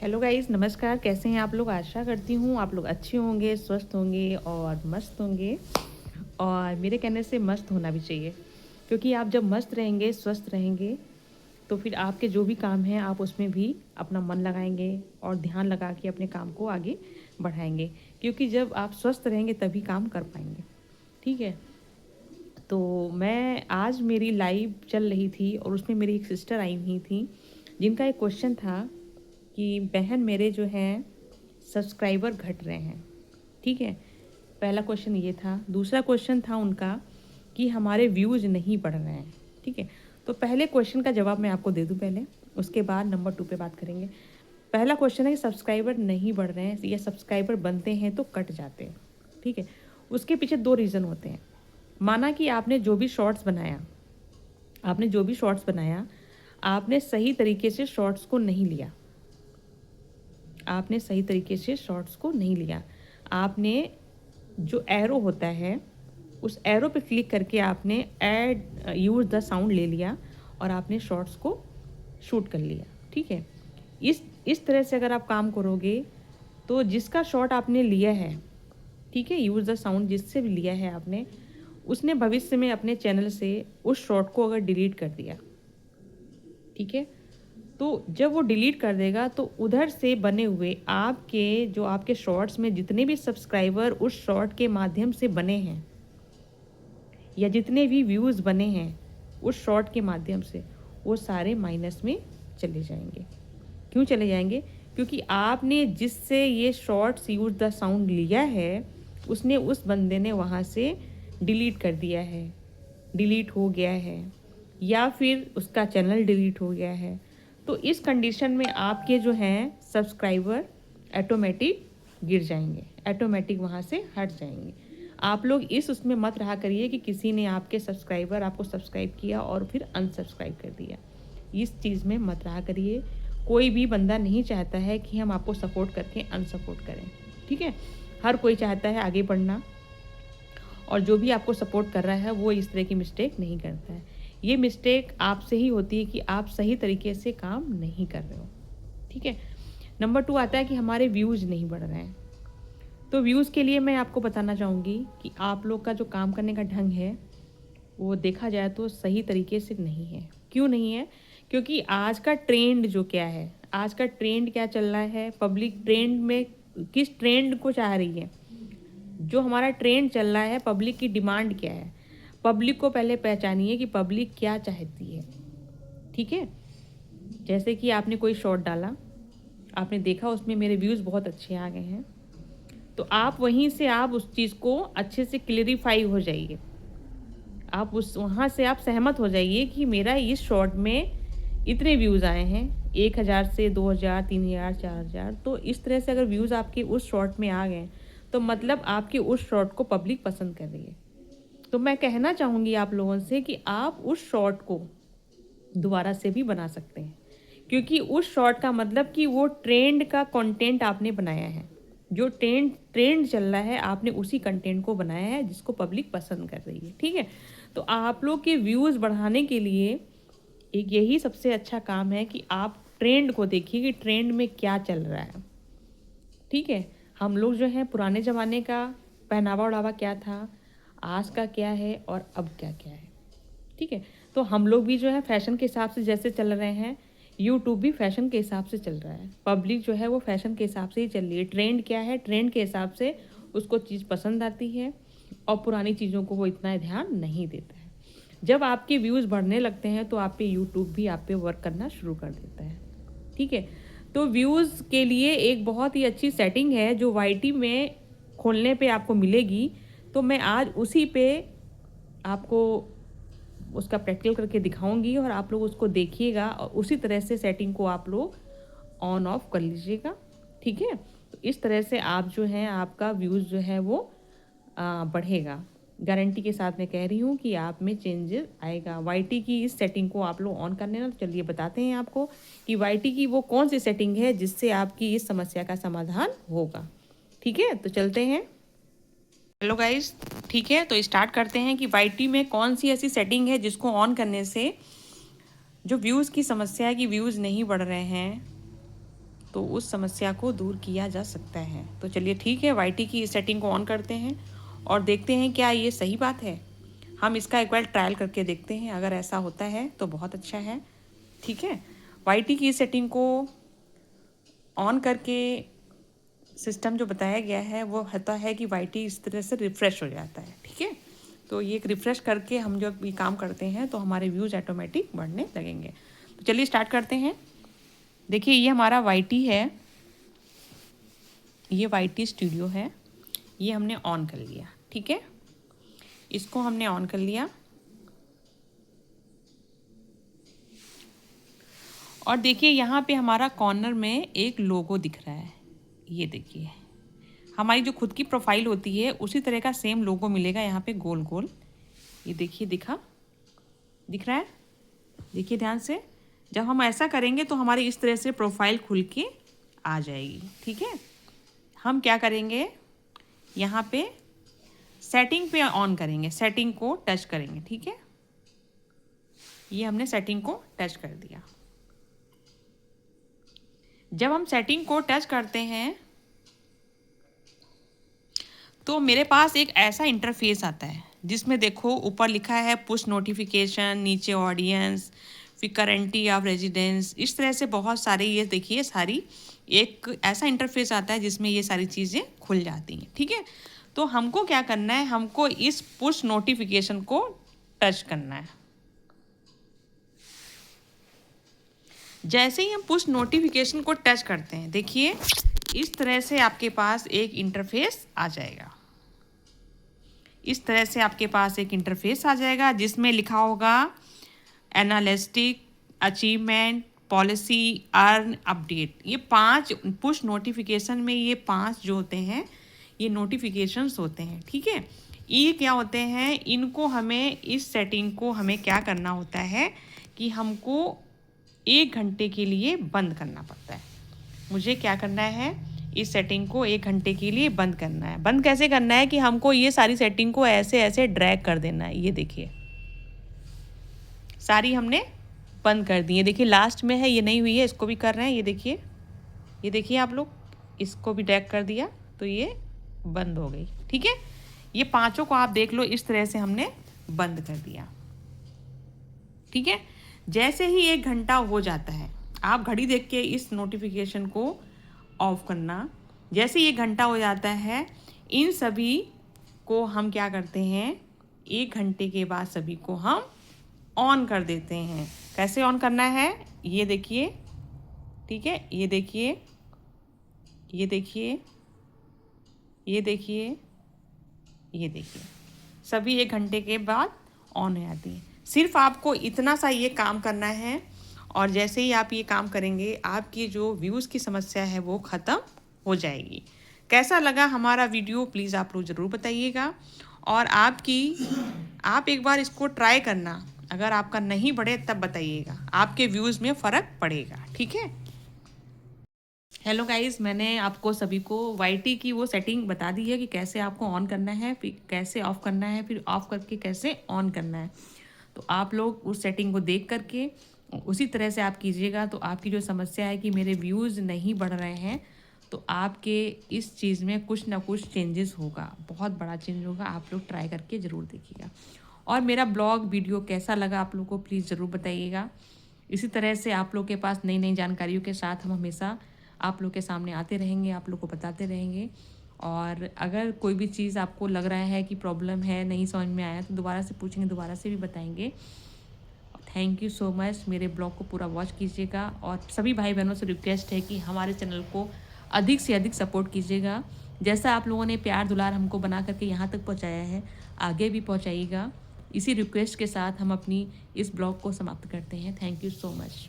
Hello guys, नमस्कार। कैसे हैं आप लोग? आशा करती हूँ आप लोग अच्छे होंगे, स्वस्थ होंगे और मस्त होंगे। और मेरे कहने से मस्त होना भी चाहिए, क्योंकि आप जब मस्त रहेंगे, स्वस्थ रहेंगे, तो फिर आपके जो भी काम हैं आप उसमें भी अपना मन लगाएंगे और ध्यान लगा के अपने काम को आगे बढ़ाएंगे। क्योंकि जब आप स्वस्थ रहेंगे तभी काम कर पाएंगे। ठीक है। तो मैं आज मेरी लाइव चल रही थी और उसमें मेरी एक सिस्टर आई हुई थी, जिनका एक क्वेश्चन था कि बहन मेरे जो हैं सब्सक्राइबर घट रहे हैं। ठीक है। पहला क्वेश्चन ये था। दूसरा क्वेश्चन था उनका कि हमारे व्यूज़ नहीं बढ़ रहे हैं। ठीक है। तो पहले क्वेश्चन का जवाब मैं आपको दे दूं पहले, उसके बाद नंबर 2 पे बात करेंगे। पहला क्वेश्चन है कि सब्सक्राइबर नहीं बढ़ रहे हैं या सब्सक्राइबर बनते हैं तो कट जाते हैं। ठीक है। उसके पीछे 2 रीज़न होते हैं। माना कि आपने जो भी शॉर्ट्स बनाया, आपने सही तरीके से शॉर्ट्स को नहीं लिया। आपने जो एरो होता है उस एरो पे क्लिक करके आपने ऐड यूज़ द साउंड ले लिया और आपने शॉर्ट्स को शूट कर लिया। ठीक है। इस तरह से अगर आप काम करोगे तो जिसका शॉट आपने लिया है, ठीक है, यूज़ द साउंड जिससे भी लिया है आपने, उसने भविष्य में अपने चैनल से उस शॉट को अगर डिलीट कर दिया, ठीक है, तो जब वो डिलीट कर देगा तो उधर से बने हुए आपके शॉर्ट्स में जितने भी सब्सक्राइबर उस शॉर्ट के माध्यम से बने हैं या जितने भी व्यूज़ बने हैं उस शॉर्ट के माध्यम से, वो सारे माइनस में चले जाएंगे। क्यों चले जाएंगे? क्योंकि आपने जिससे ये शॉर्ट्स यूज़ द साउंड लिया है उसने उस बंदे ने वहाँ से डिलीट कर दिया है, डिलीट हो गया है, या फिर उसका चैनल डिलीट हो गया है। तो इस कंडीशन में आपके जो हैं सब्सक्राइबर ऑटोमेटिक गिर जाएंगे, ऑटोमेटिक वहाँ से हट जाएंगे। आप लोग उसमें मत रहा करिए कि किसी ने आपको सब्सक्राइब किया और फिर अनसब्सक्राइब कर दिया। इस चीज़ में मत रहा करिए। कोई भी बंदा नहीं चाहता है कि हम आपको सपोर्ट करके अनसपोर्ट करें। ठीक है। हर कोई चाहता है आगे बढ़ना, और जो भी आपको सपोर्ट कर रहा है वो इस तरह की मिस्टेक नहीं करता है। ये मिस्टेक आपसे ही होती है कि आप सही तरीके से काम नहीं कर रहे हो। ठीक है। नंबर 2 आता है कि हमारे व्यूज़ नहीं बढ़ रहे हैं। तो व्यूज़ के लिए मैं आपको बताना चाहूँगी कि आप लोग का जो काम करने का ढंग है वो देखा जाए तो सही तरीके से नहीं है। क्यों नहीं है? क्योंकि आज का ट्रेंड क्या चल रहा है, पब्लिक ट्रेंड में किस ट्रेंड को चाह रही है, जो हमारा ट्रेंड चल रहा है, पब्लिक की डिमांड क्या है। पब्लिक को पहले पहचानिए कि पब्लिक क्या चाहती है। ठीक है। जैसे कि आपने कोई शॉर्ट डाला, आपने देखा उसमें मेरे व्यूज़ बहुत अच्छे आ गए हैं, तो आप वहीं से उस चीज़ को अच्छे से क्लियरिफाई हो जाइए। वहाँ से आप सहमत हो जाइए कि मेरा इस शॉर्ट में इतने व्यूज़ आए हैं, 1000 से 2000, 3000, 4000। तो इस तरह से अगर व्यूज़ आपके उस शॉर्ट में आ गए तो मतलब आपके उस शॉर्ट को पब्लिक पसंद कर रही है। तो मैं कहना चाहूँगी आप लोगों से कि आप उस शॉर्ट को दोबारा से भी बना सकते हैं, क्योंकि उस शॉर्ट का मतलब कि वो ट्रेंड का कंटेंट आपने बनाया है। जो ट्रेंड चल रहा है आपने उसी कंटेंट को बनाया है जिसको पब्लिक पसंद कर रही है। ठीक है। तो आप लोग के व्यूज़ बढ़ाने के लिए एक यही सबसे अच्छा काम है कि आप ट्रेंड को देखिए कि ट्रेंड में क्या चल रहा है। ठीक है। हम लोग जो है पुराने ज़माने का पहनावा ओढ़ावा क्या था, आज का क्या है और अब क्या क्या है। ठीक है। तो हम लोग भी जो है फैशन के हिसाब से जैसे चल रहे हैं, यूट्यूब भी फैशन के हिसाब से चल रहा है। पब्लिक जो है वो फैशन के हिसाब से ही चल रही है। ट्रेंड क्या है, ट्रेंड के हिसाब से उसको चीज़ पसंद आती है और पुरानी चीज़ों को वो इतना ध्यान नहीं देता है। जब आपके व्यूज़ बढ़ने लगते हैं तो आप पे यूट्यूब भी आप पे वर्क करना शुरू कर देता है। ठीक है। तो व्यूज़ के लिए एक बहुत ही अच्छी सेटिंग है जो वाईटी में खोलने पे आपको मिलेगी। तो मैं आज उसी पे आपको उसका प्रैक्टिकल करके दिखाऊंगी और आप लोग उसको देखिएगा और उसी तरह से सेटिंग को आप लोग ऑन ऑफ कर लीजिएगा। ठीक है। तो इस तरह से आप जो है आपका व्यूज़ जो है वो बढ़ेगा। गारंटी के साथ मैं कह रही हूँ कि आप में चेंजेस आएगा। वाईटी की इस सेटिंग को आप लोग ऑन करने ना, तो चलिए बताते हैं आपको कि वाईटी की वो कौन सी सेटिंग है जिससे आपकी इस समस्या का समाधान होगा। ठीक है। तो चलते हैं। हेलो गाइस, ठीक है, तो स्टार्ट करते हैं कि वाईटी में कौन सी ऐसी सेटिंग है जिसको ऑन करने से जो व्यूज़ की समस्या है कि व्यूज़ नहीं बढ़ रहे हैं तो उस समस्या को दूर किया जा सकता है। तो चलिए ठीक है, वाईटी की सेटिंग को ऑन करते हैं और देखते हैं क्या ये सही बात है। हम इसका एक बार ट्रायल करके देखते हैं, अगर ऐसा होता है तो बहुत अच्छा है। ठीक है, वाईटी की सेटिंग को ऑन करके सिस्टम जो बताया गया है वो होता है कि वाईटी इस तरह से रिफ़्रेश हो जाता है। ठीक है, तो ये एक रिफ़्रेश करके हम जब ये काम करते हैं तो हमारे व्यूज़ ऑटोमेटिक बढ़ने लगेंगे। तो चलिए स्टार्ट करते हैं। देखिए ये हमारा वाईटी है, ये वाईटी स्टूडियो है, ये हमने ऑन कर लिया। ठीक है, इसको हमने ऑन कर लिया और देखिए यहाँ पे हमारा कॉर्नर में एक लोगो दिख रहा है। ये देखिए हमारी जो खुद की प्रोफाइल होती है उसी तरह का सेम लोगो मिलेगा यहाँ पे गोल गोल। ये देखिए दिख रहा है, देखिए ध्यान से। जब हम ऐसा करेंगे तो हमारी इस तरह से प्रोफाइल खुल के आ जाएगी। ठीक है, हम क्या करेंगे, यहाँ पे सेटिंग पे ऑन करेंगे, सेटिंग को टच करेंगे। ठीक है, ये हमने सेटिंग को टच कर दिया। जब हम सेटिंग को टच करते हैं तो मेरे पास एक ऐसा इंटरफेस आता है जिसमें देखो ऊपर लिखा है पुश नोटिफिकेशन, नीचे ऑडियंस, फिर करेंटी ऑफ रेजिडेंस, इस तरह से बहुत सारे ये देखिए सारी एक ऐसा इंटरफेस आता है जिसमें ये सारी चीज़ें खुल जाती हैं। ठीक है, तो हमको क्या करना है, हमको इस पुश नोटिफिकेशन को टच करना है। जैसे ही हम पुश नोटिफिकेशन को टच करते हैं देखिए इस तरह से आपके पास एक इंटरफेस आ जाएगा। इस तरह से आपके पास एक इंटरफेस आ जाएगा जिसमें लिखा होगा एनालिस्टिक, अचीवमेंट, पॉलिसी, अर्न, अपडेट। ये 5 पुश नोटिफिकेशन में ये 5 जो होते हैं ये नोटिफिकेशंस होते हैं। ठीक है, ये क्या होते हैं, इनको हमें इस सेटिंग को हमें क्या करना होता है कि हमको 1 घंटे के लिए बंद करना पड़ता है। मुझे क्या करना है, इस सेटिंग को 1 घंटे के लिए बंद करना है। बंद कैसे करना है कि हमको ये सारी सेटिंग को ऐसे ऐसे ड्रैग कर देना है। ये देखिए सारी हमने बंद कर दी है। देखिए लास्ट में है, ये नहीं हुई है, इसको भी कर रहे हैं। ये देखिए आप लोग, इसको भी ड्रैग कर दिया तो ये बंद हो गई। ठीक है, ये 5 को आप देख लो, इस तरह से हमने बंद कर दिया। ठीक है, जैसे ही 1 घंटा हो जाता है आप घड़ी देख के इस नोटिफिकेशन को ऑफ करना। जैसे ही 1 घंटा हो जाता है इन सभी को हम क्या करते हैं, 1 घंटे के बाद सभी को हम ऑन कर देते हैं। कैसे ऑन करना है ये देखिए। ठीक है, ये देखिए, ये देखिए, ये देखिए, ये देखिए, सभी 1 घंटे के बाद ऑन हो जाती है। सिर्फ आपको इतना सा ये काम करना है और जैसे ही आप ये काम करेंगे आपकी जो व्यूज़ की समस्या है वो ख़त्म हो जाएगी। कैसा लगा हमारा वीडियो प्लीज़ आप लोग ज़रूर बताइएगा और आप एक बार इसको ट्राई करना, अगर आपका नहीं बढ़े तब बताइएगा, आपके व्यूज़ में फ़र्क पड़ेगा। ठीक है, हेलो गाइस, मैंने आपको सभी को वाईटी की वो सेटिंग बता दी है कि कैसे आपको ऑन करना है, फिर कैसे ऑफ़ करना है, फिर ऑफ़ करके कैसे ऑन करना है। तो आप लोग उस सेटिंग को देख करके उसी तरह से आप कीजिएगा। तो आपकी जो समस्या है कि मेरे व्यूज़ नहीं बढ़ रहे हैं तो आपके इस चीज़ में कुछ ना कुछ चेंजेस होगा, बहुत बड़ा चेंज होगा। आप लोग ट्राई करके ज़रूर देखिएगा और मेरा ब्लॉग वीडियो कैसा लगा आप लोग को प्लीज़ ज़रूर बताइएगा। इसी तरह से आप लोग के पास नई नई जानकारियों के साथ हम हमेशा आप लोग के सामने आते रहेंगे, आप लोग को बताते रहेंगे। और अगर कोई भी चीज़ आपको लग रहा है कि प्रॉब्लम है, नहीं समझ में आया तो दोबारा से पूछेंगे, दोबारा से भी बताएंगे। थैंक यू सो मच, मेरे ब्लॉग को पूरा वॉच कीजिएगा और सभी भाई बहनों से रिक्वेस्ट है कि हमारे चैनल को अधिक से अधिक सपोर्ट कीजिएगा। जैसा आप लोगों ने प्यार दुलार हमको बना करके यहाँ तक पहुँचाया है, आगे भी पहुँचाइएगा। इसी रिक्वेस्ट के साथ हम अपनी इस ब्लॉग को समाप्त करते हैं। Thank you so much.